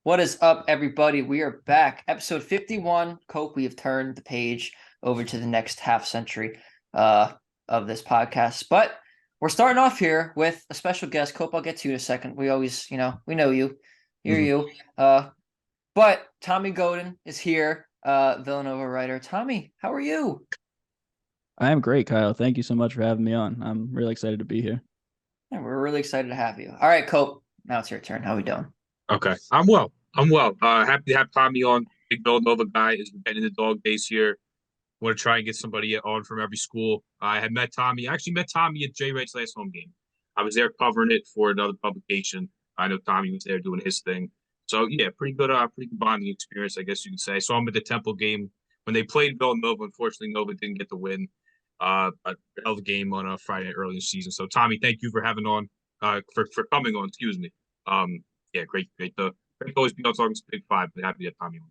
What is up, everybody? We are back. Episode 51. Coke, we have turned the page over to the next half century of this podcast. But we're starting off here with a special guest. Cope, I'll get to you in a second. We always, we know you. You're you. But Tommy Godin is here, Villanova writer. Tommy, how are you? I am great, Kyle. Thank you so much for having me on. I'm really excited to be here. And we're really excited to have you. All right, Cope, now it's your turn. How we doing? Okay. I'm well. I'm well. Happy to have Tommy on. Big Villanova guy is getting the dog days here. Want to try and get somebody on from every school. I had met Tommy. I actually met Tommy at J Wright's last home game. I was there covering it for another publication. I know Tommy was there doing his thing. So yeah, pretty good bonding experience, I guess you could say. Saw him at the Temple game when they played Villanova. Unfortunately, Nova didn't get the win. But held the game on a Friday early in the season. So Tommy, thank you for having on, for coming on. Excuse me. Yeah, great to always be on talking Big Five, but happy to have Tommy on.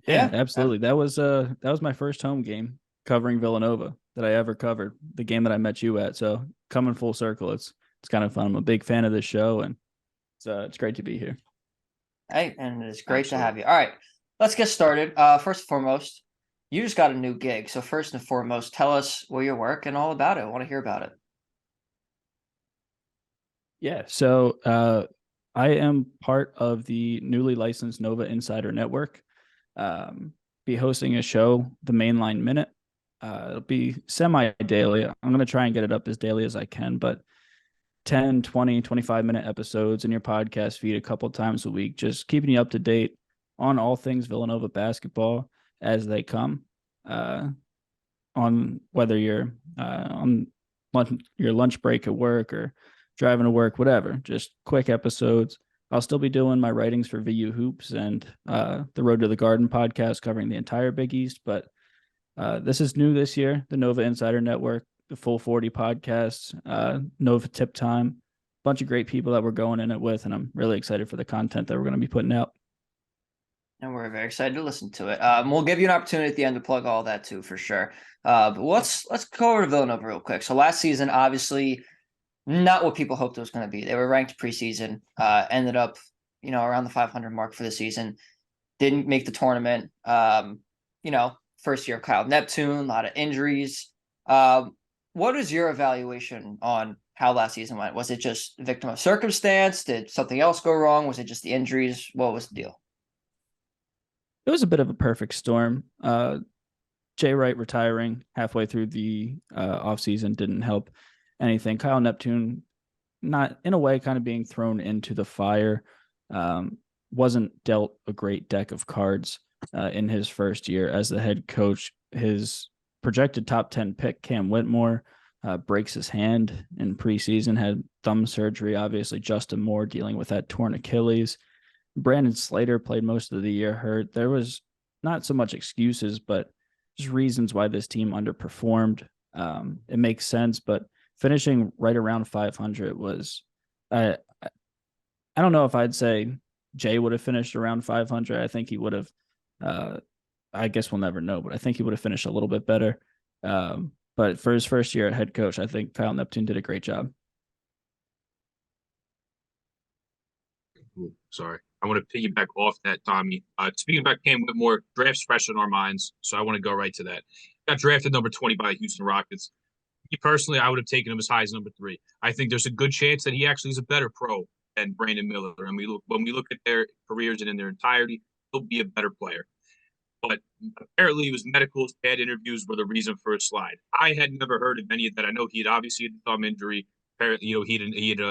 Yeah, absolutely. That was my first home game covering Villanova that I ever covered. The game that I met you at. So coming full circle, it's kind of fun. I'm a big fan of this show, and it's great to be here. Hey, and it's great to have you. All right, let's get started. First and foremost, you just got a new gig. So first and foremost, tell us where you work and all about it. I want to hear about it. Yeah, so I am part of the newly licensed Nova Insider Network. Be hosting a show, the Mainline Minute. It'll be semi-daily. I'm going to try and get it up as daily as I can, but 10, 20, 25-minute episodes in your podcast feed a couple times a week, just keeping you up to date on all things Villanova basketball as they come, on whether you're on your lunch break at work or driving to work, whatever, just quick episodes. I'll still be doing my writings for VU Hoops and the Road to the Garden podcast covering the entire Big East. But this is new this year, the Nova Insider Network, the Full 40 podcasts, Nova Tip Time, bunch of great people that we're going in it with. And I'm really excited for the content that we're going to be putting out. And we're very excited to listen to it. We'll give you an opportunity at the end to plug all that too, for sure. But let's go over to Villanova real quick. So last season, obviously, not what people hoped it was going to be. They were ranked preseason, ended up, around the 500 mark for the season. Didn't make the tournament. First year of Kyle Neptune, a lot of injuries. What is your evaluation on how last season went? Was it just a victim of circumstance? Did something else go wrong? Was it just the injuries? What was the deal? It was a bit of a perfect storm. Jay Wright retiring halfway through the offseason didn't help anything. Kyle Neptune, not in a way, kind of being thrown into the fire. Wasn't dealt a great deck of cards in his first year as the head coach. His projected top 10 pick, Cam Whitmore, breaks his hand in preseason, had thumb surgery. Obviously, Justin Moore dealing with that torn Achilles. Brandon Slater played most of the year hurt. There was not so much excuses, but just reasons why this team underperformed. It makes sense, but finishing right around 500 was, I don't know if I'd say Jay would have finished around 500. I think he would have, I guess we'll never know, but I think he would have finished a little bit better. But for his first year at head coach, I think Kyle Neptune did a great job. Ooh, sorry. I want to piggyback off that, Tommy. Speaking about Cam Whitmore, draft's fresh in our minds, so I want to go right to that. Got drafted number 20 by the Houston Rockets. Me personally, I would have taken him as high as number 3. I think there's a good chance that he actually is a better pro than Brandon Miller. And when we look at their careers and in their entirety, he'll be a better player. But apparently, it was medicals, bad interviews were the reason for his slide. I had never heard of any of that. I know he had obviously had a thumb injury. Apparently, he had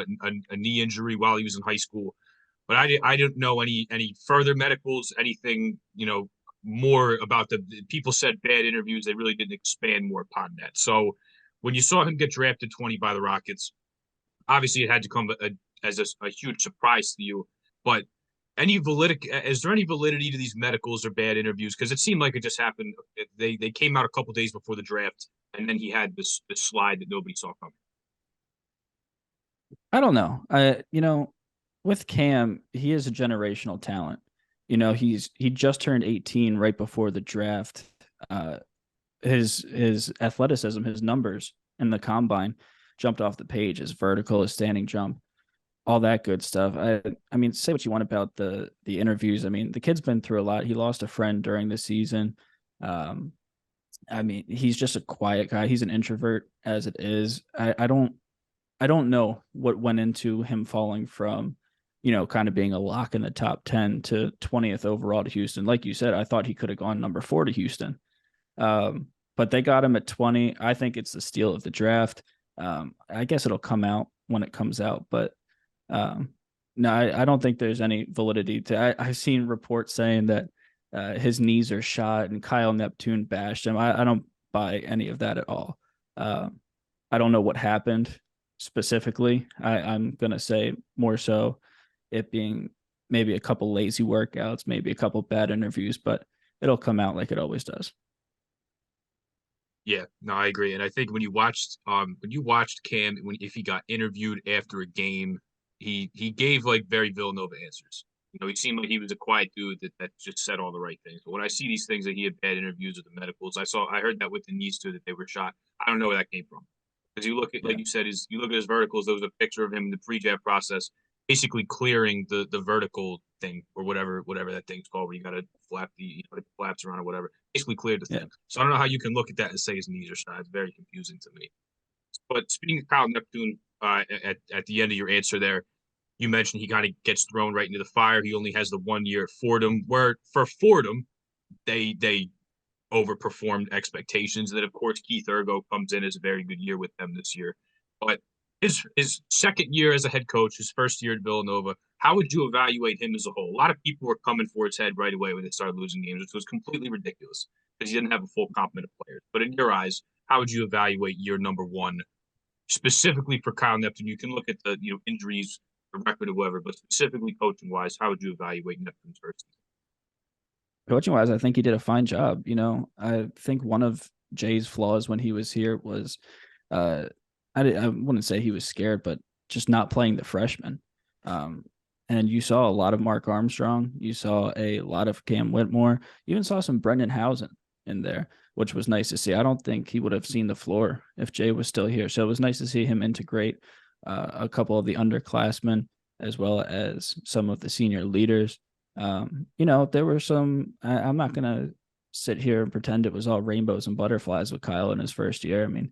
a knee injury while he was in high school. But I didn't know any further medicals, anything, more about the people said bad interviews. They really didn't expand more upon that. So when you saw him get drafted 20 by the Rockets, obviously it had to come as a huge surprise to you. But is there any validity to these medicals or bad interviews? Because it seemed like it just happened. They came out a couple days before the draft, and then he had this slide that nobody saw coming. I don't know. With Cam, he is a generational talent. He just turned 18 right before the draft. His athleticism, his numbers in the combine jumped off the page. His vertical, his standing jump. all that good stuff. I mean, say what you want about the interviews. I mean, the kid's been through a lot. He lost a friend during the season. Um, I mean, he's just a quiet guy. He's an introvert as it is. I don't know what went into him falling from, kind of being a lock in the top 10 to 20th overall to Houston. Like you said, I thought he could have gone number 4 to Houston. But they got him at 20. I think it's the steal of the draft. I guess it'll come out when it comes out, but no, I don't think there's any validity to. I've seen reports saying that his knees are shot and Kyle Neptune bashed him. I don't buy any of that at all. I don't know what happened specifically. I'm gonna say more so it being maybe a couple lazy workouts, maybe a couple bad interviews, but it'll come out like it always does. Yeah, no, I agree. And I think when you watched Cam, if he got interviewed after a game, he gave like very Villanova answers. He seemed like he was a quiet dude that just said all the right things. But when I see these things that he had bad interviews with the medicals, I heard that with the knees too, that they were shot. I don't know where that came from. Because you look at, like you said, you look at his verticals, there was a picture of him in the pre-jab process, basically clearing the vertical thing or whatever that thing's called, where you got to flap the flaps around or whatever. Basically cleared the thing. Yeah. So I don't know how you can look at that and say his knees are shot. It's very confusing to me. But speaking of Kyle Neptune, at the end of your answer there, you mentioned he kind of gets thrown right into the fire. He only has the 1 year at Fordham, where for Fordham, they overperformed expectations. That of course Keith Ergo comes in as a very good year with them this year, but his second year as a head coach, his first year at Villanova, how would you evaluate him as a whole? A lot of people were coming for his head right away when they started losing games, which was completely ridiculous because he didn't have a full complement of players. But in your eyes, how would you evaluate year number 1 specifically for Kyle Neptune? You can look at the injuries, the record, or whatever, but specifically coaching wise, how would you evaluate Neptune's first season? Coaching wise, I think he did a fine job. I think one of Jay's flaws when he was here was, I wouldn't say he was scared, but just not playing the freshmen. And you saw a lot of Mark Armstrong. You saw a lot of Cam Whitmore. You even saw some Brendan Housen in there, which was nice to see. I don't think he would have seen the floor if Jay was still here. So it was nice to see him integrate a couple of the underclassmen as well as some of the senior leaders. There were some, I'm not going to sit here and pretend it was all rainbows and butterflies with Kyle in his first year. I mean,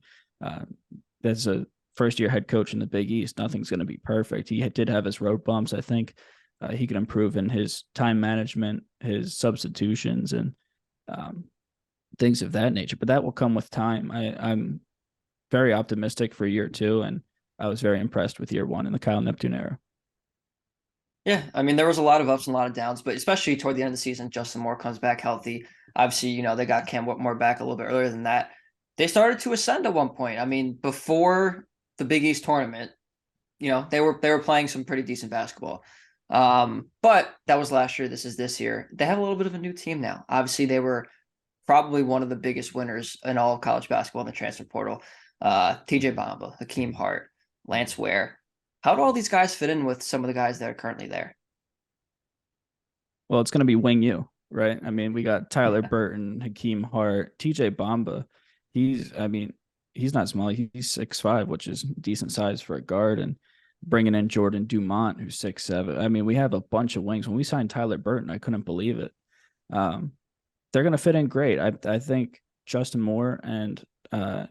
that's a first year head coach in the Big East. Nothing's going to be perfect. He did have his road bumps. I think he could improve in his time management, his substitutions, and things of that nature. But that will come with time. I'm very optimistic for year 2, and I was very impressed with year 1 in the Kyle Neptune era. Yeah, I mean, there was a lot of ups and a lot of downs, but especially toward the end of the season, Justin Moore comes back healthy. Obviously, they got Cam Whitmore back a little bit earlier than that. They started to ascend at one point. I mean, before the Big East tournament, they were playing some pretty decent basketball. But that was last year. This is this year. They have a little bit of a new team now. Obviously, they were probably one of the biggest winners in all of college basketball in the transfer portal. TJ Bamba, Hakeem Hart, Lance Ware. How do all these guys fit in with some of the guys that are currently there? Well, it's going to be Wing U, right? I mean, we got Tyler Burton, Hakeem Hart, TJ Bamba. He's not small. He's 6'5", which is decent size for a guard, and bringing in Jordan Dumont, who's 6'7". I mean, we have a bunch of wings. When we signed Tyler Burton, I couldn't believe it. They're going to fit in great. I think Justin Moore and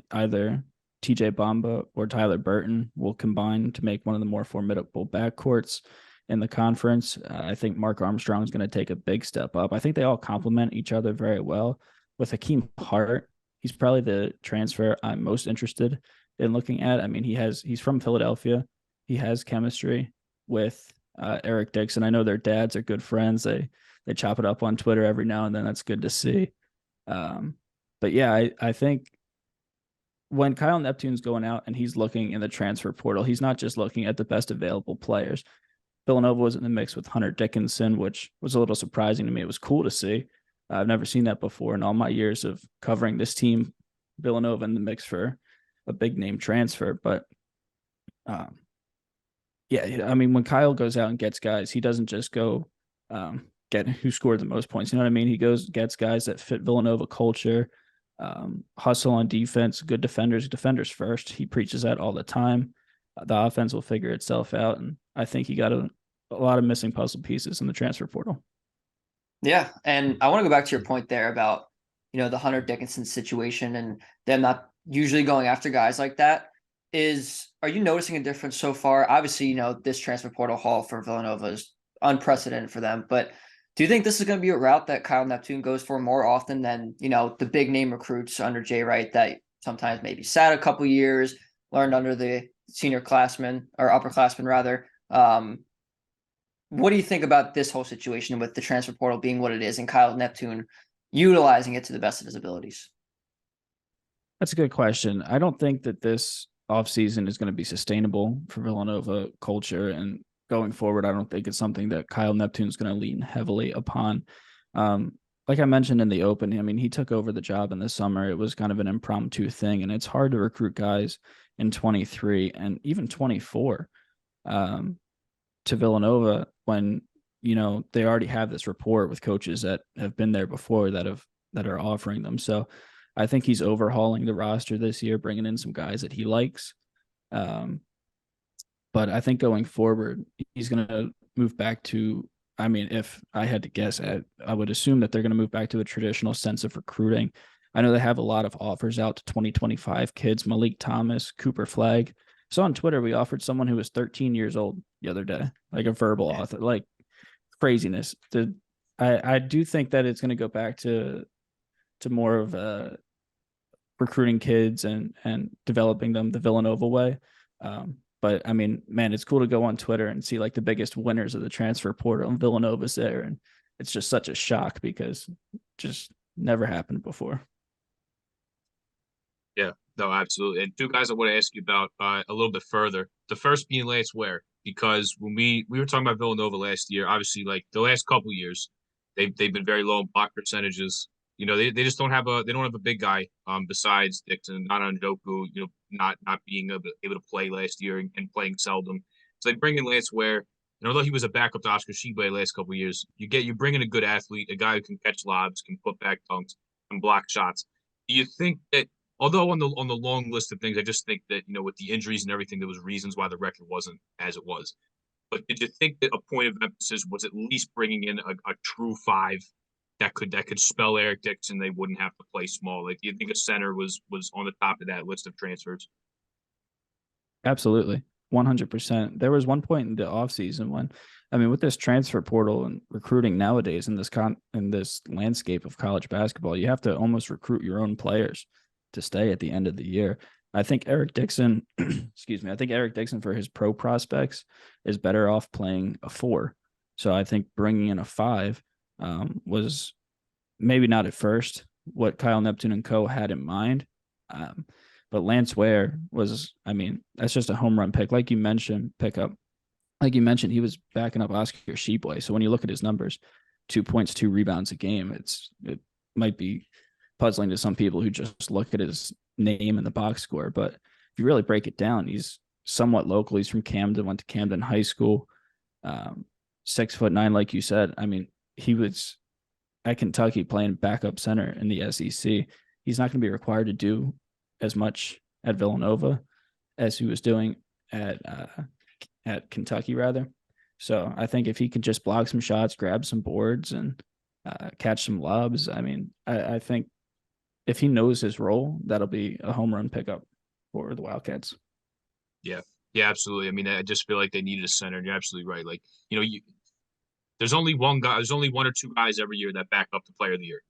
either TJ Bamba or Tyler Burton will combine to make one of the more formidable backcourts in the conference. I think Mark Armstrong is going to take a big step up. I think they all complement each other very well. With Hakeem Hart, he's probably the transfer I'm most interested in looking at. I mean, he's from Philadelphia. He has chemistry with Eric Dixon. I know their dads are good friends. They chop it up on Twitter every now and then. That's good to see. But yeah, I think when Kyle Neptune's going out and he's looking in the transfer portal, he's not just looking at the best available players. Villanova was in the mix with Hunter Dickinson, which was a little surprising to me. It was cool to see. I've never seen that before in all my years of covering this team. Villanova in the mix for a big name transfer. But yeah, I mean, when Kyle goes out and gets guys, he doesn't just go get who scored the most points. You know what I mean? He gets guys that fit Villanova culture, hustle on defense, good defenders first. He preaches that all the time. the offense will figure itself out. And I think he got a lot of missing puzzle pieces in the transfer portal. Yeah, and I want to go back to your point there about, the Hunter Dickinson situation and them not usually going after guys like that. Are you noticing a difference so far? Obviously, this transfer portal haul for Villanova is unprecedented for them, but do you think this is going to be a route that Kyle Neptune goes for more often than, the big name recruits under Jay Wright that sometimes maybe sat a couple years, learned under the senior classmen or upperclassmen rather? What do you think about this whole situation with the transfer portal being what it is and Kyle Neptune utilizing it to the best of his abilities? That's a good question. I don't think that this offseason is going to be sustainable for Villanova culture. And going forward, I don't think it's something that Kyle Neptune is going to lean heavily upon. Like I mentioned in the open, I mean, he took over the job in the summer. It was kind of an impromptu thing, and it's hard to recruit guys in 23 and even 24 to Villanova when, they already have this rapport with coaches that have been there before that are offering them. So I think he's overhauling the roster this year, bringing in some guys that he likes. But I think going forward, he's going to move back to, I mean, if I had to guess, I would assume that they're going to move back to a traditional sense of recruiting. I know they have a lot of offers out to 2025 kids, Malik Thomas, Cooper Flagg. So on Twitter, we offered someone who was 13 years old the other day, like a verbal author, like craziness. I do think that it's going to go back to more of recruiting kids and developing them the Villanova way. But I mean, man, it's cool to go on Twitter and see like the biggest winners of the transfer portal and Villanova's there. And it's just such a shock because it just never happened before. Yeah, no, absolutely. And two guys I want to ask you about a little bit further. The first being Lance Ware, because when we were talking about Villanova last year, obviously like the last couple of years, they've been very low in block percentages. They just don't have a big guy besides Dixon, not on Joku, not being able to play last year and playing seldom. So they bring in Lance Ware. And although he was a backup to Oscar Tshiebwe last couple of years, you bring in a good athlete, a guy who can catch lobs, can put back dunks, and block shots. Do you think that, although on the long list of things, I just think that, with the injuries and everything, there was reasons why the record wasn't as it was. But did you think that a point of emphasis was at least bringing in a true five that could spell Eric Dixon? They wouldn't have to play small. Like, do you think a center was on the top of that list of transfers? Absolutely. 100%. There was one point in the offseason when, I mean, with this transfer portal and recruiting nowadays in this landscape of college basketball, you have to almost recruit your own players to stay at the end of the year. I think Eric Dixon, excuse me, I think Eric Dixon for his pro prospects is better off playing a 4. So I think bringing in a 5 was maybe not at first what Kyle Neptune and co had in mind. But Lance Ware was, I mean, that's just a home run pick. Like you mentioned, Like you mentioned, he was backing up Oscar Tshiebwe. So when you look at his numbers, 2 points, 2 rebounds a game, it might be puzzling to some people who just look at his name in the box score. But if you really break it down, he's somewhat local. He's from Camden, went to Camden High School, 6'9", like you said. I mean, he was at Kentucky playing backup center in the SEC. He's not going to be required to do as much at Villanova as he was doing at Kentucky, rather. So I think if he could just block some shots, grab some boards, and catch some lobs, I mean, I think if he knows his role, that'll be a home run pickup for the Wildcats. Yeah, absolutely. I mean, I just feel like they needed a center, and you're absolutely right. Like, there's only one guy, there's only 1 or 2 guys every year that back up the player of the year.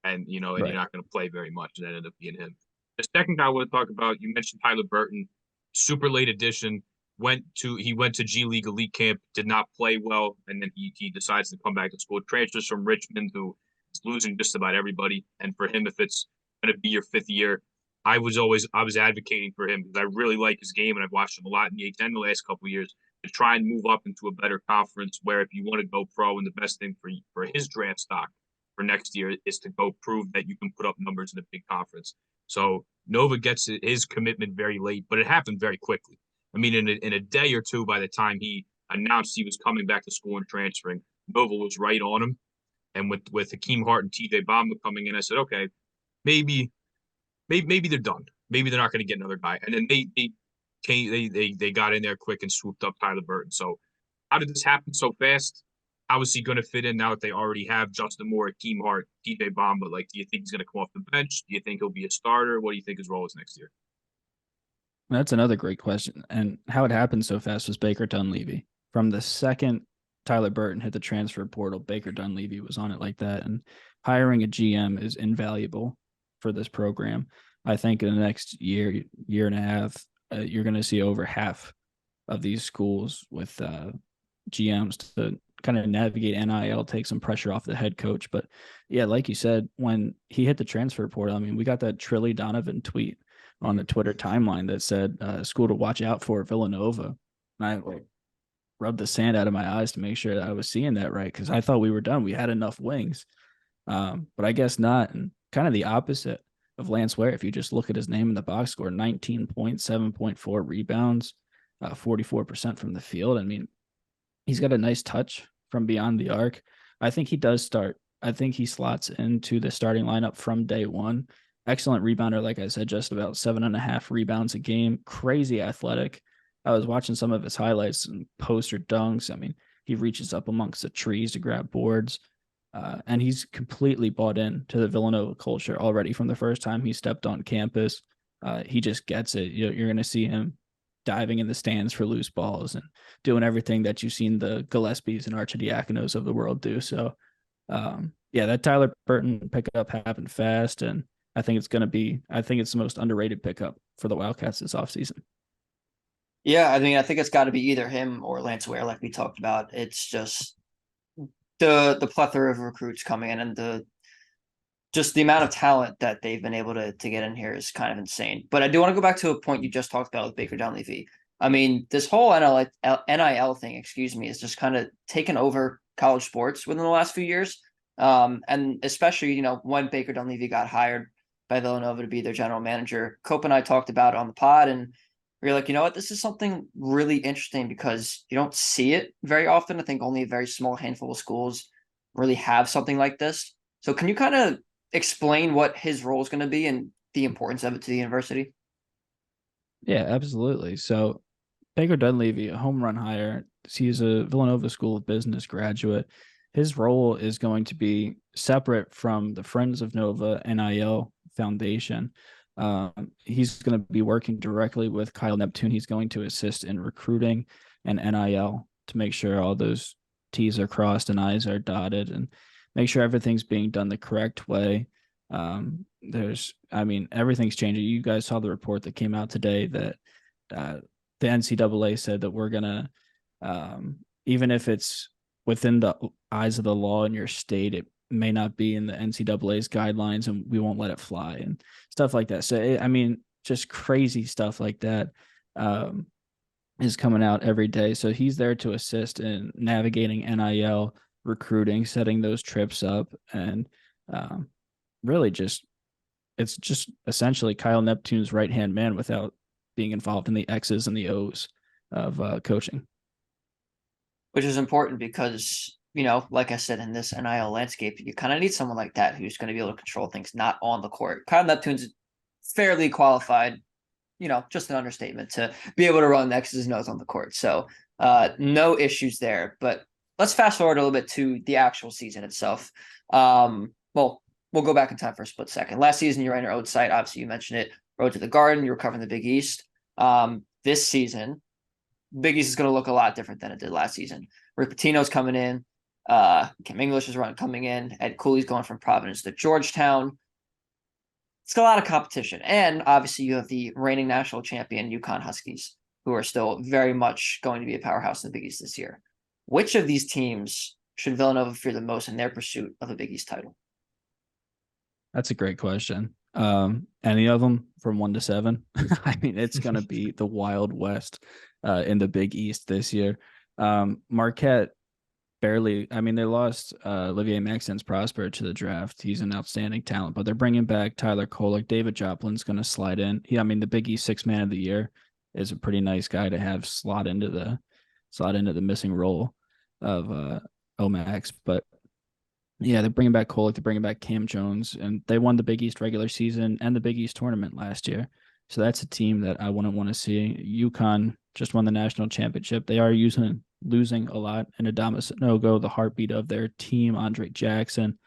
And, and Right. you're not going to play very much, and that ended up being him. The second guy I want to talk about, you mentioned Tyler Burton, super late addition, went to G League Elite Camp, did not play well, and then he decides to come back to school. Transfers from Richmond, who is losing just about everybody. And for him, if it's going to be your 5th year, I was advocating for him because I really like his game, and I've watched him a lot in the A10 the last couple of years, to try and move up into a better conference where if you want to go pro, and the best thing for his draft stock for next year is to go prove that you can put up numbers in a big conference. So Nova gets his commitment very late, but it happened very quickly. I mean, in a day or two, by the time he announced he was coming back to school and transferring, Nova was right on him. And with Hakeem Hart and TJ Bamba coming in, I said, okay, maybe they're done. Maybe they're not going to get another guy. And then they they got in there quick and swooped up Tyler Burton. So how did this happen so fast? How is he going to fit in now that they already have Justin Moore, Keem Hart, DJ Bamba? Like, do you think he's going to come off the bench? Do you think he'll be a starter? What do you think his role is next year? That's another great question. And how it happened so fast was Baker Dunleavy. From the second Tyler Burton hit the transfer portal, Baker Dunleavy was on it like that. And hiring a GM is invaluable for this program. I think in the next year and a half, you're going to see over half of these schools with GMs to kind of navigate NIL, take some pressure off the head coach. But yeah, like you said, when he hit the transfer portal, I mean, we got that Trilly Donovan tweet on the Twitter timeline that said school to watch out for, Villanova. And I rubbed the sand out of my eyes to make sure that I was seeing that right, because I thought we were done. We had enough wings. But I guess not. And kind of the opposite of Lance Ware. If you just look at his name in the box score, 19 points, 7.4 rebounds, 44% from the field. I mean, he's got a nice touch from beyond the arc. I think he does start. I think he slots into the starting lineup from day one. Excellent rebounder, like I said, just about 7.5 rebounds a game. Crazy athletic. I was watching some of his highlights and poster dunks. I mean, he reaches up amongst the trees to grab boards. And he's completely bought in to the Villanova culture already from the first time he stepped on campus. He just gets it. You're going to see him diving in the stands for loose balls and doing everything that you've seen the Gillespies and Archidiakonos of the world do. So, yeah, that Tyler Burton pickup happened fast, and I think it's the most underrated pickup for the Wildcats this offseason. Yeah, I mean, I think it's got to be either him or Lance Ware, like we talked about. It's just the plethora of recruits coming in, and the amount of talent that they've been able to get in here is kind of insane. But I do want to go back to a point you just talked about with Baker Dunleavy. I mean, this whole NIL thing, is just kind of taken over college sports within the last few years. And especially, when Baker Dunleavy got hired by Villanova to be their general manager, Cope and I talked about it on the pod, and we were like, you know what, this is something really interesting because you don't see it very often. I think only a very small handful of schools really have something like this. So can you kind of explain what his role is going to be and the importance of it to the university? Yeah, absolutely. So Baker Dunleavy, a home run hire. He's a Villanova School of Business graduate. His role is going to be separate from the Friends of Nova NIL Foundation. He's going to be working directly with Kyle Neptune. He's going to assist in recruiting and NIL to make sure all those T's are crossed and I's are dotted, and make sure everything's being done the correct way. Everything's changing. You guys saw the report that came out today that the NCAA said that we're going to, even if it's within the eyes of the law in your state, it may not be in the NCAA's guidelines, and we won't let it fly and stuff like that. So, just crazy stuff like that is coming out every day. So he's there to assist in navigating NIL, recruiting, setting those trips up, and really it's just essentially Kyle Neptune's right-hand man without being involved in the X's and the O's of coaching. Which is important because, like I said, in this NIL landscape, you kind of need someone like that who's going to be able to control things not on the court. Kyle Neptune's fairly qualified, just an understatement, to be able to run the X's and O's on the court. So no issues there. But let's fast forward a little bit to the actual season itself. Well, we'll go back in time for a split second. Last season, you ran your own site. Obviously, you mentioned it. Road to the Garden. You were covering the Big East. This season, Big East is going to look a lot different than it did last season. Rick Pitino's coming in. Kim English is coming in. Ed Cooley's going from Providence to Georgetown. It's got a lot of competition. And obviously, you have the reigning national champion UConn Huskies, who are still very much going to be a powerhouse in the Big East this year. Which of these teams should Villanova fear the most in their pursuit of a Big East title? That's a great question. Any of them from 1 to 7? It's going to be the Wild West in the Big East this year. Marquette barely, they lost Olivier Maxence Prosper to the draft. He's an outstanding talent, but they're bringing back Tyler Kolek. David Joplin's going to slide in. The Big East 6th man of the year is a pretty nice guy to have slot into the missing role of Omax. But yeah, they're bringing back Kolek, they're bringing back Cam Jones, and they won the Big East regular season and the Big East tournament last year. So that's a team that I wouldn't want to see. UConn just won the national championship. They are losing a lot. And Adama Sanogo, the heartbeat of their team, Andre Jackson.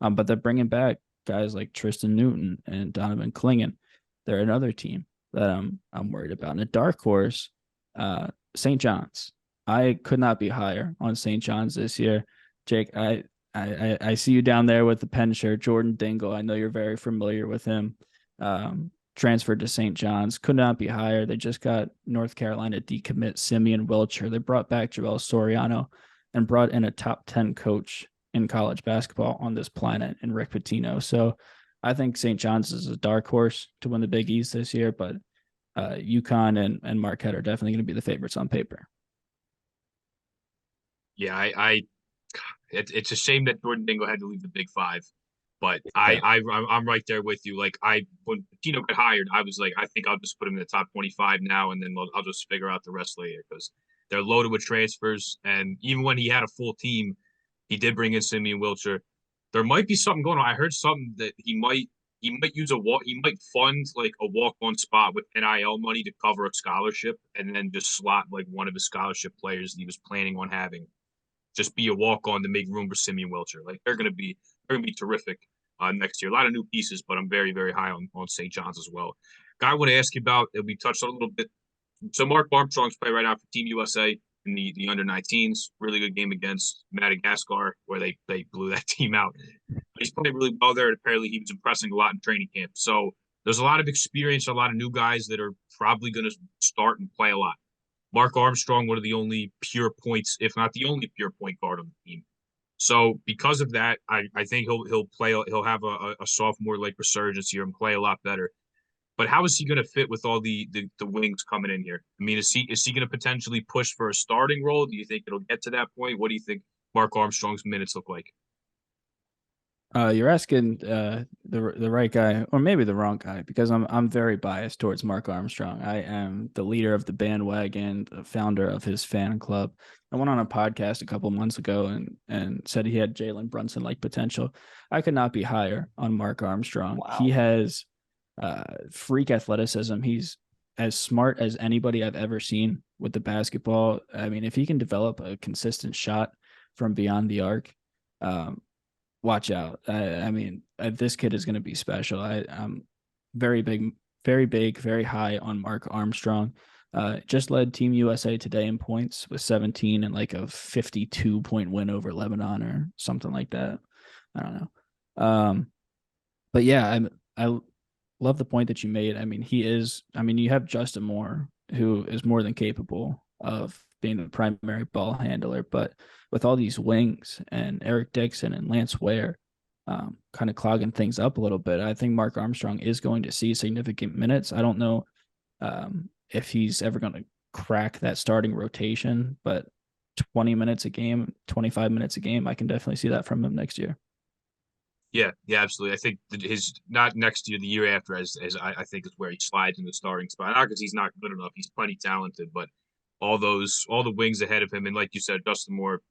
But they're bringing back guys like Tristan Newton and Donovan Clingan. They're another team that I'm worried about. And a dark horse, St. John's. I could not be higher on St. John's this year. Jake, I see you down there with the Penn shirt, Jordan Dingle. I know you're very familiar with him. Transferred to St. John's, could not be higher. They just got North Carolina decommit Simeon Wilcher. They brought back Joel Soriano and brought in a top 10 coach in college basketball on this planet in Rick Pitino. So I think St. John's is a dark horse to win the Big East this year, but UConn and Marquette are definitely going to be the favorites on paper. Yeah, it's a shame that Jordan Dingle had to leave the Big Five. But I'm right there with you. Like when Patino got hired, I was like, I think I'll just put him in the top 25 now, and then I'll just figure out the rest later because they're loaded with transfers. And even when he had a full team, he did bring in Simeon Wilcher. There might be something going on. I heard something that he might use he might fund like a walk-on spot with NIL money to cover a scholarship, and then just slot like one of his scholarship players that he was planning on having just be a walk-on to make room for Simeon Wilcher. Like they're gonna be terrific next year. A lot of new pieces, but I'm very, very high on St. John's as well. Guy, I want to ask you about, we touched on a little bit. So Mark Armstrong's playing right now for Team USA in the under-19s. Really good game against Madagascar where they blew that team out. He's playing really well there, and apparently he was impressing a lot in training camp. So there's a lot of experience, a lot of new guys that are probably going to start and play a lot. Mark Armstrong, one of the only pure points, if not the only pure point guard on the team. So because of that, I think he'll have a sophomore like resurgence here and play a lot better. But how is he going to fit with all the wings coming in here? I mean, is he going to potentially push for a starting role? Do you think it'll get to that point? What do you think Mark Armstrong's minutes look like? You're asking the right guy, or maybe the wrong guy, because I'm very biased towards Mark Armstrong. I am the leader of the bandwagon, the founder of his fan club. I went on a podcast a couple months ago and said he had Jalen Brunson like potential. I could not be higher on Mark Armstrong. Wow. He has freak athleticism. He's as smart as anybody I've ever seen with the basketball. I mean, if he can develop a consistent shot from beyond the arc, watch out. I mean, this kid is going to be special. I'm very big, very high on Mark Armstrong. Just led Team USA today in points with 17 and like a 52-point win over Lebanon or something like that. I don't know. But yeah, I love the point that you made. I mean, you have Justin Moore, who is more than capable of being the primary ball handler, but with all these wings and Eric Dixon and Lance Ware kind of clogging things up a little bit, I think Mark Armstrong is going to see significant minutes. I don't know if he's ever going to crack that starting rotation, but 20 minutes a game, 25 minutes a game, I can definitely see that from him next year. Yeah, absolutely. I think his not next year, the year after, as I think is where he slides in the starting spot. Not because he's not good enough; he's plenty talented. But all the wings ahead of him, and like you said, Justin Moore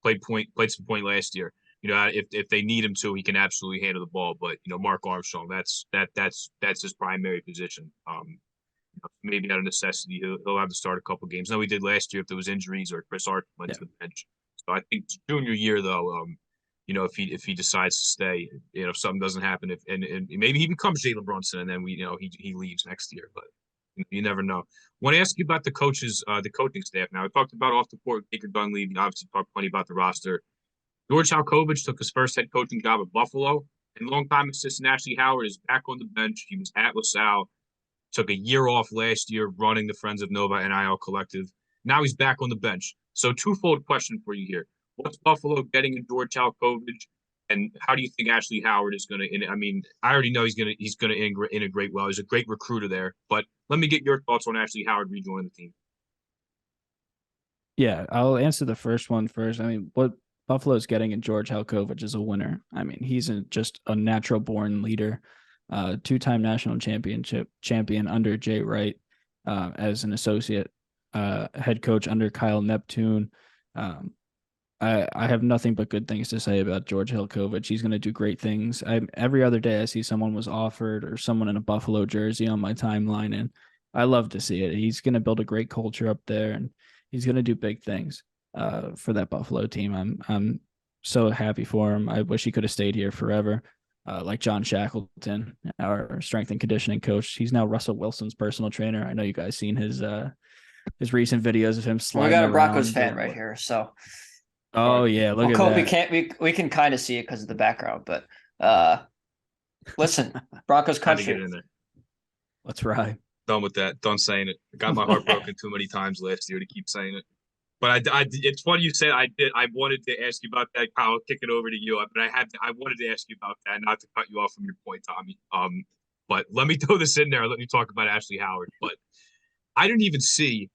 played some point last year. You know, if they need him to, he can absolutely handle the ball. But you know, Mark Armstrong, that's his primary position. Maybe out of necessity, he'll have to start a couple games. No, he did last year if there was injuries or Chris Hart went to the bench. So I think junior year though. You know, if he decides to stay, you know, if something doesn't happen, and maybe he becomes Jalen Brunson, and then he leaves next year, but you never know. I want to ask you about the coaching staff. Now, I talked about off the court, Baker Dunleavy. Obviously, talked plenty about the roster. George Halkovich took his first head coaching job at Buffalo, and longtime assistant Ashley Howard is back on the bench. He was at LaSalle, took a year off last year running the Friends of Nova NIL collective. Now he's back on the bench. So, twofold question for you here. What's Buffalo getting in George Halkovich, and how do you think Ashley Howard is going to? I mean, I already know he's going to integrate well. He's a great recruiter there, but let me get your thoughts on Ashley Howard rejoining the team. Yeah, I'll answer the first one first. I mean, what Buffalo's getting in George Halkovich is a winner. I mean, he's just a natural born leader, two-time national champion under Jay Wright as an associate head coach under Kyle Neptune. I have nothing but good things to say about George Hilkovich. He's going to do great things. Every other day I see someone was offered or someone in a Buffalo jersey on my timeline, and I love to see it. He's going to build a great culture up there, and he's going to do big things for that Buffalo team. I'm so happy for him. I wish he could have stayed here forever. Like John Shackleton, our strength and conditioning coach. He's now Russell Wilson's personal trainer. I know you guys seen his recent videos of him We sliding got a around. Broncos fan right here, so Oh yeah, look at we that. can't we can kind of see it because of the background, but listen, Broncos Had to get country. in there. Let's ride. Done with that. Done saying it. I got my heart broken too many times last year to keep saying it. But it's funny you said I did. I wanted to ask you about that, Kyle. I'll kick it over to you. But I wanted to ask you about that, not to cut you off from your point, Tommy. But let me throw this in there. Let me talk about Ashley Howard. But I didn't even see.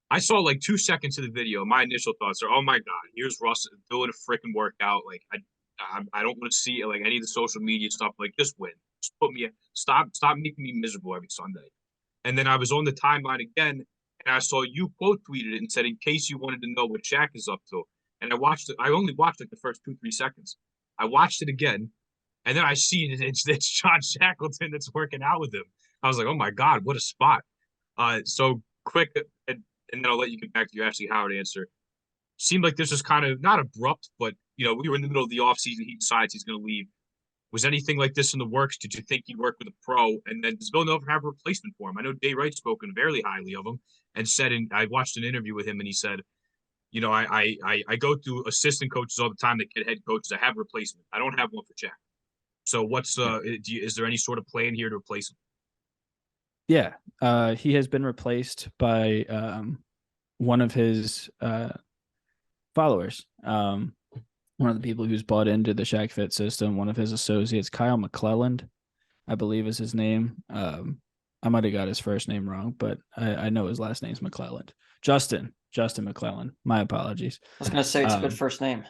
I saw like 2 seconds of the video. My initial thoughts are, oh my God, here's Russ doing a freaking workout. Like I don't want to see like any of the social media stuff. Like just win. Just put me stop making me miserable every Sunday. And then I was on the timeline again, and I saw you quote tweeted it and said, in case you wanted to know what Shaq is up to. And I watched it. I only watched like the first 2-3 seconds. I watched it again, and then I see it's John Shackleton that's working out with him. I was like, oh my God, what a spot. So quick, and then I'll let you get back to your Ashley Howard answer. Seemed like this was kind of not abrupt, but we were in the middle of the offseason. He decides he's going to leave. Was anything like this in the works? Did you think he'd work with a pro? And then does Villanova have a replacement for him? I know Jay Wright spoken very highly of him and said, and I watched an interview with him, and he said, I go through assistant coaches all the time that get head coaches. I have a replacement. I don't have one for Jack. So what's is there any sort of plan here to replace him? Yeah, he has been replaced by one of his followers. One of the people who's bought into the Shaq Fit system, one of his associates, Kyle McClelland, I believe is his name. I might have got his first name wrong, but I know his last name's McClelland. Justin McClelland. My apologies. I was gonna say it's a good first name.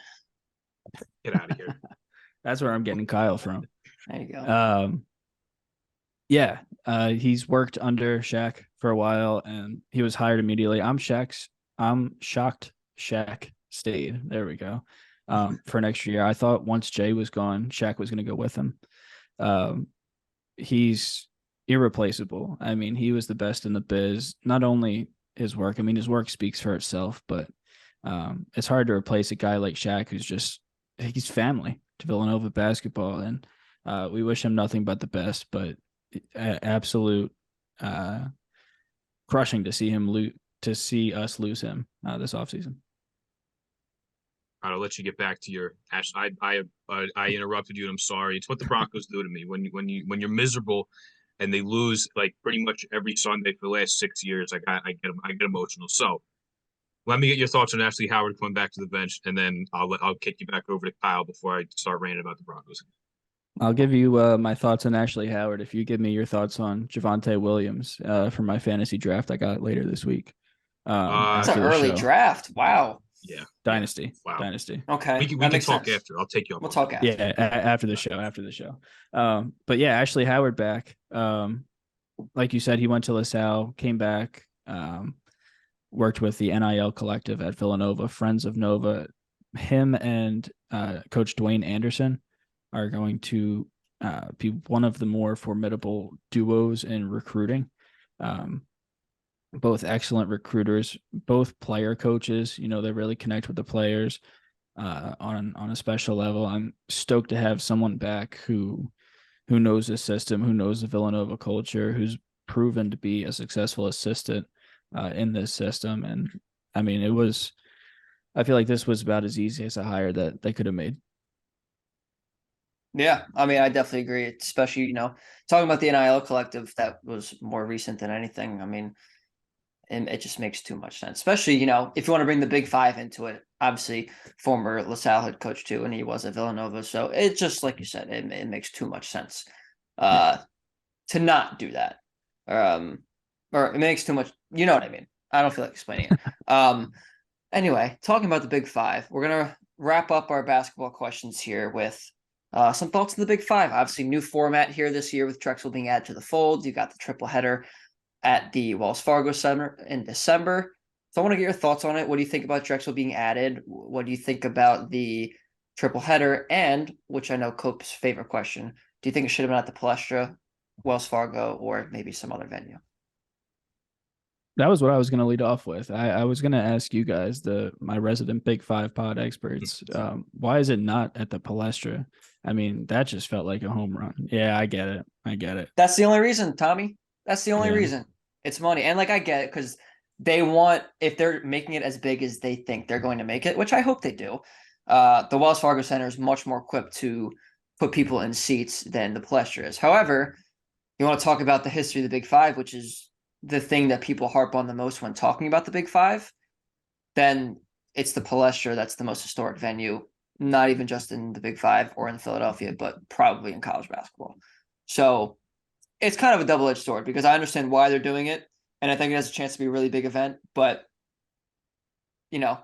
Get out of here. That's where I'm getting Kyle from. There you go. He's worked under Shaq for a while, and he was hired immediately. I'm shocked Shaq stayed. There we go. For an extra year. I thought once Jay was gone, Shaq was going to go with him. He's irreplaceable. I mean, he was the best in the biz. Not only his work, I mean, his work speaks for itself, but it's hard to replace a guy like Shaq he's family to Villanova basketball, and we wish him nothing but the best, but absolute crushing to see us lose him this offseason. I'll let you get back to your Ash. I interrupted you, and I'm sorry. It's what the Broncos do to me when you're miserable, and they lose like pretty much every Sunday for the last 6 years. I get emotional. So let me get your thoughts on Ashley Howard coming back to the bench, and then I'll kick you back over to Kyle before I start ranting about the Broncos. I'll give you my thoughts on Ashley Howard if you give me your thoughts on Javonte Williams for my fantasy draft I got later this week. It's an early draft. Wow. Yeah. Dynasty. Wow. Dynasty. Okay. We can talk after. I'll take you up. We'll talk after. Yeah, after the show. But yeah, Ashley Howard back. Like you said, he went to LaSalle, came back, worked with the NIL collective at Villanova, Friends of Nova. Him and Coach Dwayne Anderson are going to be one of the more formidable duos in recruiting. Both excellent recruiters, both player coaches. They really connect with the players on a special level. I'm stoked to have someone back who knows the system, who knows the Villanova culture, who's proven to be a successful assistant in this system. And I mean, I feel like this was about as easy as a hire that they could have made. Yeah, I mean, I definitely agree. Especially, talking about the NIL collective, that was more recent than anything. I mean, and it just makes too much sense, especially, if you want to bring the Big Five into it. Obviously, former LaSalle head coach too, and he was at Villanova. So it just, like you said, it makes too much sense to not do that. Or it makes too much, you know what I mean? I don't feel like explaining it. Anyway, talking about the Big Five, we're going to wrap up our basketball questions here with some thoughts on the Big Five. Obviously, new format here this year with Drexel being added to the fold. You got the triple header at the Wells Fargo Center in December. So I want to get your thoughts on it. What do you think about Drexel being added? What do you think about the triple header? And which I know Cope's favorite question, do you think it should have been at the Palestra, Wells Fargo, or maybe some other venue? That was what I was going to lead off with. I was going to ask you guys, my resident Big Five pod experts, why is it not at the Palestra? I mean, that just felt like a home run. Yeah, I get it. I get it. That's the only reason, Tommy. That's the only Yeah. reason. It's money. And like I get it, because they want, if they're making it as big as they think they're going to make it, which I hope they do, the Wells Fargo Center is much more equipped to put people in seats than the Palestra is. However, you want to talk about the history of the Big Five, which is the thing that people harp on the most when talking about the Big Five, then it's the Palestra that's the most historic venue, not even just in the Big Five or in Philadelphia, but probably in college basketball. So it's kind of a double-edged sword because I understand why they're doing it, and I think it has a chance to be a really big event, but you know,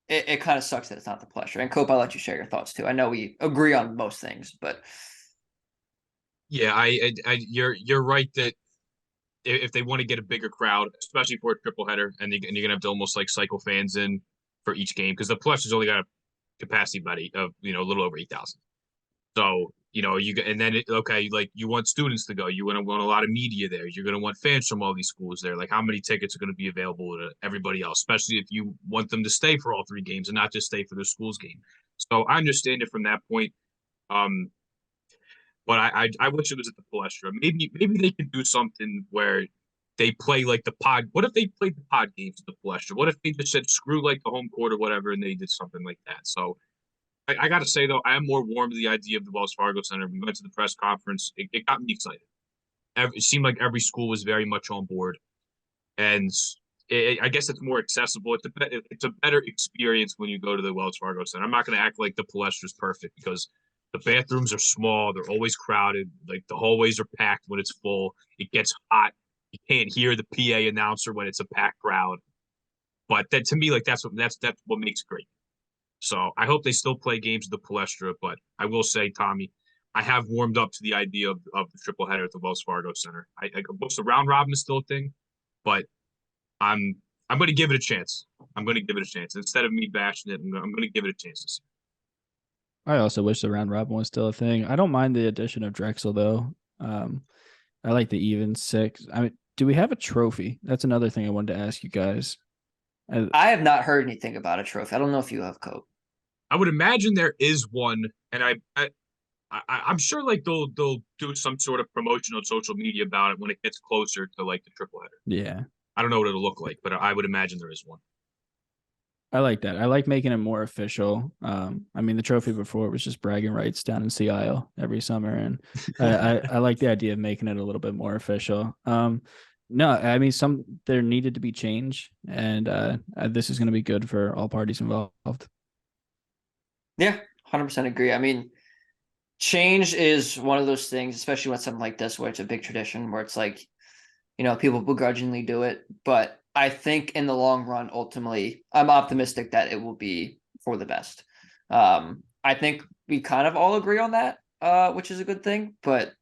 it kind of sucks that it's not the Palestra. And Cope, I'll let you share your thoughts too. I know we agree on most things, but Yeah, you're right that if they want to get a bigger crowd, especially for a triple header, and you're gonna have to almost like cycle fans in for each game because the Plush only got a capacity buddy of a little over 8,000. So and then okay, like you want students to go, you want a lot of media there, you're gonna want fans from all these schools there. Like how many tickets are going to be available to everybody else, especially if you want them to stay for all three games and not just stay for the school's game. So I understand it from that point. But I wish it was at the Palestra. Maybe they could do something where they play like the pod. What if they played the pod games at the Palestra? What if they just said screw like the home court or whatever, and they did something like that? So I got to say though, I am more warm to the idea of the Wells Fargo Center. We went to the press conference. It got me excited. It seemed like every school was very much on board, and I guess it's more accessible. It's a better experience when you go to the Wells Fargo Center. I'm not going to act like the Palestra is perfect because the bathrooms are small. They're always crowded. Like the hallways are packed when it's full. It gets hot. You can't hear the PA announcer when it's a packed crowd. But that to me, like that's what makes it great. So I hope they still play games at the Palestra. But I will say, Tommy, I have warmed up to the idea of the triple header at the Wells Fargo Center. Most the round robin is still a thing, but I'm going to give it a chance. I'm going to give it a chance instead of me bashing it. I'm going to give it a chance this year. I also wish the round robin was still a thing. I don't mind the addition of Drexel though. I like the even six. I mean, do we have a trophy? That's another thing I wanted to ask you guys. I have not heard anything about a trophy. I don't know if you have, Cope. I would imagine there is one, and I'm sure like they'll do some sort of promotion on social media about it when it gets closer to like the triple header. Yeah. I don't know what it'll look like, but I would imagine there is one. I like that. I like making it more official. I mean, the trophy before was just bragging rights down in Sea Isle every summer, and I like the idea of making it a little bit more official. No, I mean, there needed to be change, and this is going to be good for all parties involved. Yeah, 100% agree. I mean, change is one of those things, especially with something like this, where it's a big tradition, where it's like, people begrudgingly do it, but I think in the long run, ultimately, I'm optimistic that it will be for the best. I think we kind of all agree on that, which is a good thing, but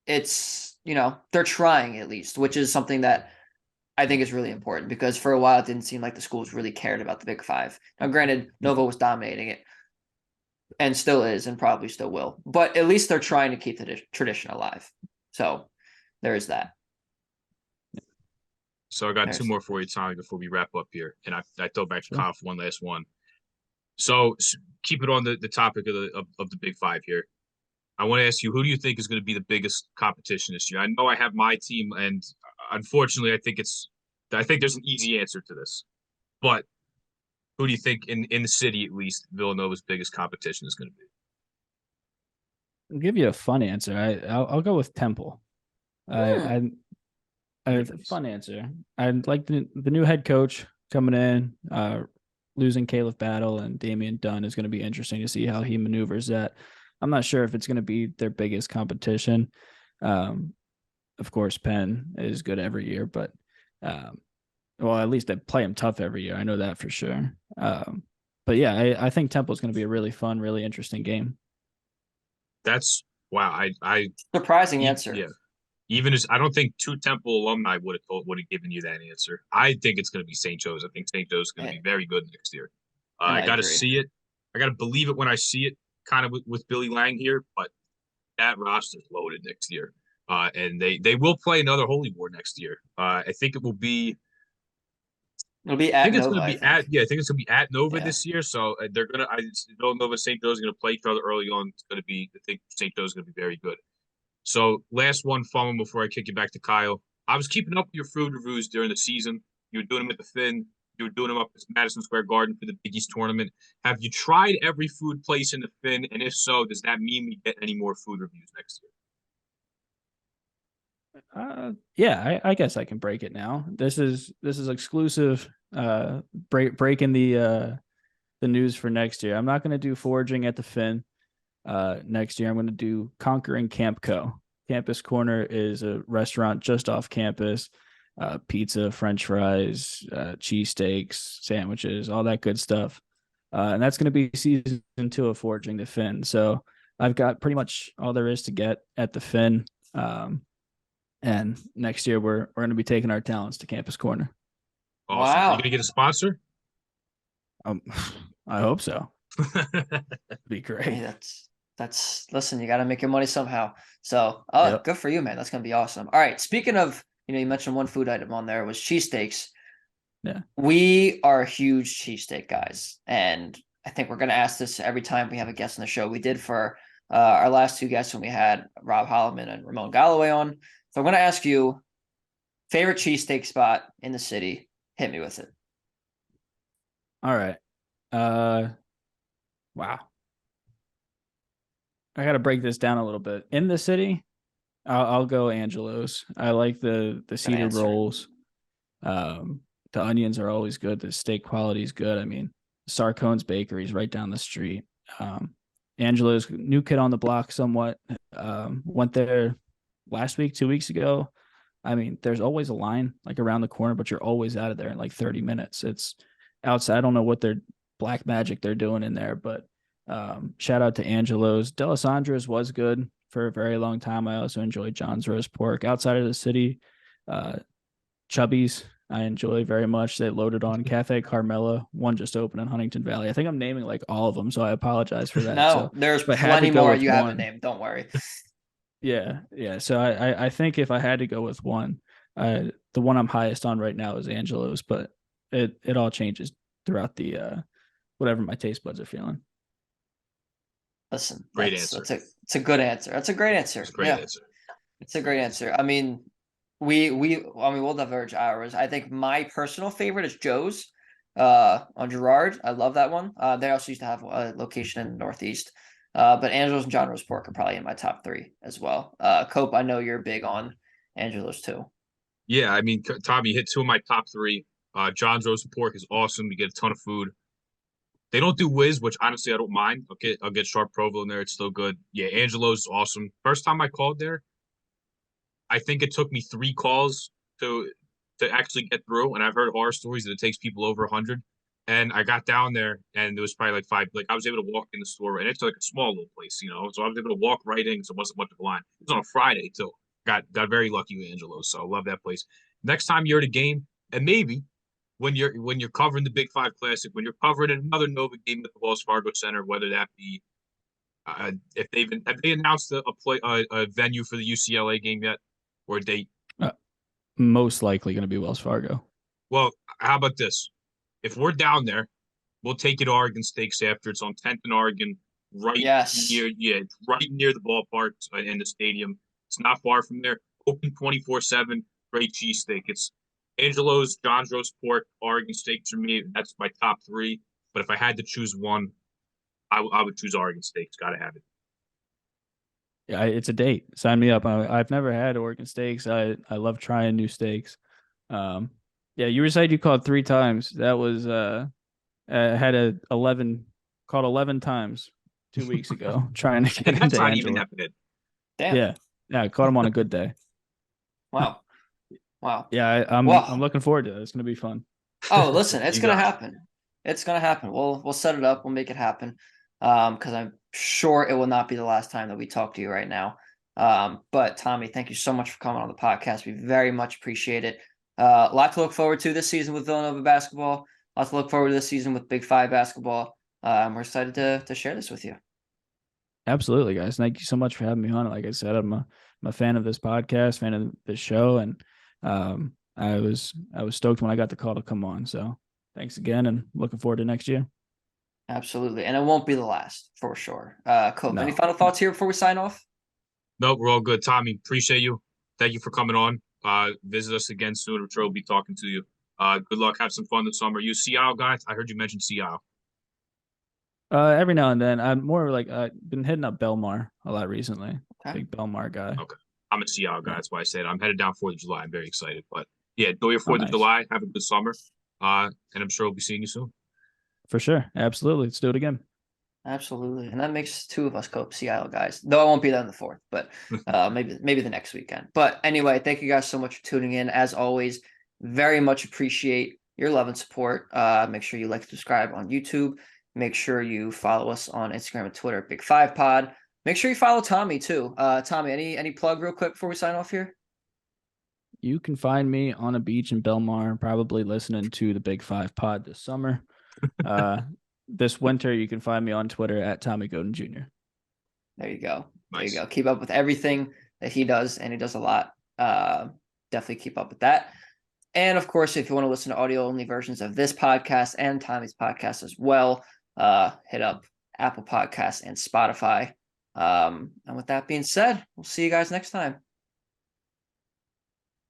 it's, they're trying at least, which is something that I think is really important because for a while it didn't seem like the schools really cared about the Big Five. Now, granted, Nova was dominating it and still is and probably still will, but at least they're trying to keep the tradition alive. So there is that. So I got two more for you, Tommy, before we wrap up here. And I throw back to Kyle for one last one. So keep it on the topic of the Big Five here. I want to ask you, who do you think is going to be the biggest competition this year? I know I have my team, and unfortunately, I think there's an easy answer to this. But who do you think in the city, at least, Villanova's biggest competition is going to be? I'll give you a fun answer. I'll go with Temple. A fun answer. I like the new head coach coming in. Losing Caleb Battle and Damian Dunn is going to be interesting to see how he maneuvers that. I'm not sure if it's going to be their biggest competition. Of course, Penn is good every year, but well, at least they play them tough every year. I know that for sure. But yeah, I think Temple is going to be a really fun, really interesting game. That's wow. I surprising answer. Yeah. Even as I don't think two Temple alumni would have given you that answer. I think it's going to be St. Joe's. I think St. Joe's is going to be very good next year. And I I got to agree. see it. I got to believe it when I see it. Kind of with Billy Lang here, but that roster's loaded next year. And they will play another Holy War next year. I think it will be. It'll be I at think it's Nova, going to I be at think. yeah. I think it's going to be at Nova Yeah. this year. So they're gonna. I don't know if St. Joe's going to play each other early on. It's going to be. I think St. Joe's going to be very good. So last one, fun before I kick it back to Kyle. I was keeping up with your food reviews during the season. You were doing them at the Finn. You were doing them up at Madison Square Garden for the Big East tournament. Have you tried every food place in the Finn? And if so, does that mean we get any more food reviews next year? Yeah, I guess I can break it now. This is exclusive. Breaking the news for next year. I'm not going to do foraging at the Finn. Next year, I'm going to do Conquering Camp Co. Campus Corner is a restaurant just off campus. Pizza, French fries, cheesesteaks, sandwiches, all that good stuff. And that's going to be season 2 of Foraging the Finn. So I've got pretty much all there is to get at the Finn. And next year we're going to be taking our talents to Campus Corner. Awesome. Are you Wow. going to get a sponsor? I hope so. Be great. Hey, that's listen, you got to make your money somehow. So, Yep. good for you, man. That's going to be awesome. All right. Speaking of, you mentioned one food item on there was cheesesteaks. Yeah. We are huge cheesesteak guys. And I think we're going to ask this every time we have a guest on the show. We did for our last 2 guests when we had Rob Holloman and Ramon Galloway on. So I'm going to ask you, favorite cheesesteak spot in the city. Hit me with it. All right. Wow. I got to break this down a little bit. In the city, I'll go Angelo's. I like the cedar answer. rolls. The onions are always good. The steak quality is good. I mean, Sarcone's Bakery is right down the street. Angelo's new kid on the block somewhat. Went there last week, 2 weeks ago. I mean, there's always a line like around the corner, but you're always out of there in like 30 minutes. It's outside. I don't know what their black magic they're doing in there, but shout out to Angelo's. Delisandro's was good for a very long time. I also enjoyed John's roast pork. Outside of the city, Chubby's I enjoy very much. They loaded on Cafe Carmela. One just opened in Huntington Valley. I think I'm naming like all of them, so I apologize for that. No, So there's if I had to plenty go more with you one, haven't named. Don't worry. yeah. So I think if I had to go with one, the one I'm highest on right now is Angelo's, but it all changes throughout the whatever my taste buds are feeling. Listen, Great it's a good answer. That's a great answer. It's a great answer. It's a great answer. I mean, we'll diverge ours. I think my personal favorite is Joe's on Girard. I love that one. They also used to have a location in the Northeast. But Angelo's and John Roast Pork are probably in my top 3 as well. Cope, I know you're big on Angelo's too. Yeah, I mean, Tommy, you hit 2 of my top 3. John's roast pork is awesome. You get a ton of food. They don't do whiz, which honestly I don't mind. I'll get sharp provolone in there. It's still good. Yeah, Angelo's is awesome. First time I called there, I think it took me 3 calls to actually get through. And I've heard horror stories that it takes people over 100. And I got down there, and there was probably like 5. Like I was able to walk in the store, and it's like a small little place, So I was able to walk right in, so it wasn't much of a line. It was on a Friday too. Got very lucky with Angelo's, so I love that place. Next time you're at a game, and maybe when you're covering the Big 5 Classic, when you're covering another Nova game at the Wells Fargo Center, whether that be if have they announced a venue for the UCLA game yet, or a date? Most likely going to be Wells Fargo. Well, how about this? If we're down there, we'll take you to Oregon Steaks after. It's on 10th and Oregon, right near the ballpark and the stadium. It's not far from there. Open 24/7. Great cheesesteak. It's Angelo's, John's roast pork, Oregon Steaks for me. That's my top 3. But if I had to choose one, I would choose Oregon Steaks. Got to have it. Yeah, it's a date. Sign me up. I've never had Oregon steaks. I love trying new steaks. Yeah, you were saying you called 3 times. That was had a 11 called 11 times 2 weeks ago trying to get That's into not Angelo. even that bad. Damn. Yeah, I caught him on a good day. Wow. Yeah, I'm looking forward to it. It's gonna be fun. Oh, listen, it's gonna happen. It's gonna happen. We'll set it up. We'll make it happen. Because I'm sure it will not be the last time that we talk to you right now. But Tommy, thank you so much for coming on the podcast. We very much appreciate it. A lot to look forward to this season with Villanova basketball. A lot to look forward to this season with Big Five basketball. We're excited to share this with you. Absolutely, guys. Thank you so much for having me on. Like I said, I'm a fan of this podcast, fan of this show, and I was stoked when I got the call to come on. So thanks again, and looking forward to next year. Absolutely, and it won't be the last for sure. Cope, any No. final thoughts here before we sign off? No, we're all good. Tommy, appreciate you. Thank you for coming on. Visit us again soon. I'm sure we'll be talking to you. Good luck. Have some fun this summer. You a Seattle guy? I heard you mention Seattle. Every now and then, I'm more like I've been hitting up Belmar a lot recently. Okay. Big Belmar guy. Okay. I'm a Seattle guy. Yeah. That's why I said I'm headed down 4th of July. I'm very excited. But yeah, enjoy your 4th of Nice. July. Have a good summer. And I'm sure we'll be seeing you soon. For sure. Absolutely. Let's do it again. Absolutely, and that makes two of us Cope Seattle guys. Though I won't be there on the 4th, but maybe the next weekend. But anyway, thank you guys so much for tuning in. As always, very much appreciate your love and support. Make sure you like, subscribe on YouTube. Make sure you follow us on Instagram and Twitter, Big Five Pod. Make sure you follow Tommy too. Tommy, any plug real quick before we sign off here? You can find me on a beach in Belmar, probably listening to the Big Five Pod this summer. This winter, you can find me on Twitter at Tommy Godin Jr. There you go. There Nice. you go. Keep up with everything that he does, and he does a lot. Definitely keep up with that. And of course, if you want to listen to audio-only versions of this podcast and Tommy's podcast as well, hit up Apple Podcasts and Spotify. And with that being said, we'll see you guys next time.